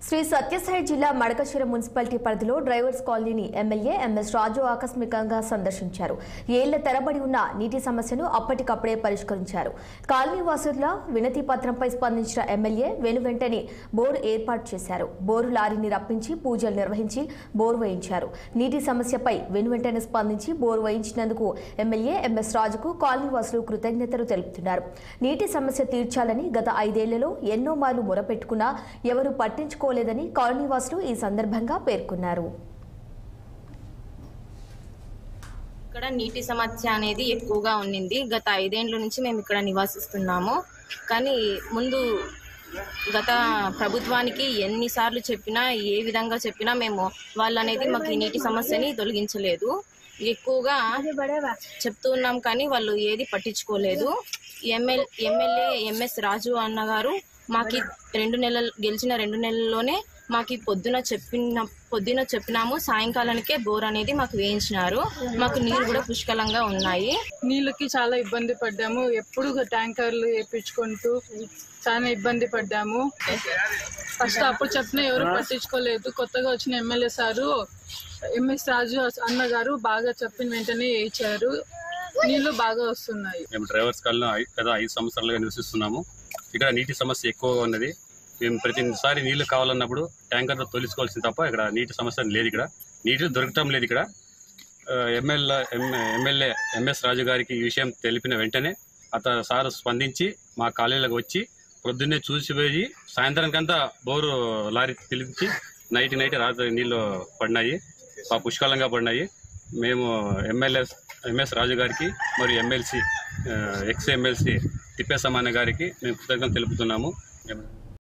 శ్రీ సత్యసాయి జిల్లా మడకశిర మున్సిపాలిటీ పరిధిలో drivers కాలనీని MLA MS రాజు ఆకస్మికంగా సందర్శించారు. ఏళ్ల తరబడి ఉన్న నీటి సమస్యను అప్పటికప్పుడే పరిష్కరించారు. కాలనీ వాసుల వినతి పత్రంపై స్పందించిన ఎమ్మెల్యే వెనువెంటనే బోరు ఏర్పాటు చేశారు. బోరు లారీని రప్పించి పూజలు నిర్వహించి బోరు వేయించారు. నీటి సమస్యపై వెనువెంటనే స్పందించి బోరు వేయించినందుకు ఎమ్మెల్యే ఎంఎస్ రాజుకు కాలనీ వాసులు కృతజ్ఞతలు తెలుపుతున్నారు. నీటి సమస్య తీర్చాలని గత 5 ఏళ్లలో ఎన్నో మార్లు మొరపెట్టుకున్నా ఎవరు పట్టించుకో లేదని కాలనీవాసులు ఈ సందర్భంగా పేర్కొన్నారు. ఇక్కడ నీటి సమస్య అనేది ఎక్కువగా ఉన్నింది. గత 5 ఏళ్ల నుంచి మేము ఇక్కడ నివాసిస్తున్నాము. కానీ ముందు గత ప్రభుత్వానికి ఎన్నిసార్లు చెప్పినా ఏ విధంగా చెప్పినా మేము వాళ్ళు అనేది మాకు ఈ నీటి సమస్యని తొలగించలేదు. ఎక్కువగా చెప్తూ ఉన్నాం కానీ వాళ్ళు ఏది పట్టించుకోలేదు. ఎమ్మెల్యే ఎంఎస్ రాజు అన్నగారు మాకి గెలిచిన 2 నెలల్లోనే మాకు పొద్దున చెప్పినాము, సాయంకాలానికే బోర్ అనేది మాకు వేయించినారు. మాకు నీరు కూడా పుష్కలంగా ఉన్నాయి. నీళ్ళకి చాలా ఇబ్బంది పడ్డాము. ఎప్పుడు ట్యాంకర్లు వేయించుకుంటూ చాలా ఇబ్బంది పడ్డాము. ఫస్ట్ అప్పుడు చెప్పినా ఎవరు పట్టించుకోలేదు. కొత్తగా వచ్చిన ఎమ్మెల్యే సారు ఎంఎస్ రాజు అన్నగారు బాగా చెప్పిన వెంటనే వేయించారు. నీళ్లు బాగా వస్తున్నాయి. మేము డ్రైవర్స్ కాలనీ గత 5 సంవత్సరాలుగా నివసిస్తున్నాము. ఇక్కడ నీటి సమస్య ఎక్కువగా ఉన్నది. మేము ప్రతిసారి నీళ్లు కావాలన్నప్పుడు ట్యాంకర్తో తొలిచుకోవాల్సింది తప్ప ఇక్కడ నీటి సమస్య లేదు. ఇక్కడ నీళ్లు దొరకటం లేదు. ఇక్కడ ఎమ్మెల్యే ఎంఎస్ రాజు గారికి ఈ విషయం తెలిపిన వెంటనే సార్ స్పందించి మా కాలేజీలకు వచ్చి పొద్దున్నే చూసిపోయి సాయంత్రానికంతా బోరు లారీ పిలిపించి నైట్ రాత్రి నీళ్లు పడినాయి, పుష్కలంగా పడినాయి. మేము ఎంఎస్ రాజు గారికి మరియు ఎమ్మెల్సీ ఎక్స్ ఎమ్మెల్సీ తిప్పేసమాన గారికి మేము కృతజ్ఞతలు తెలుపుతున్నాము.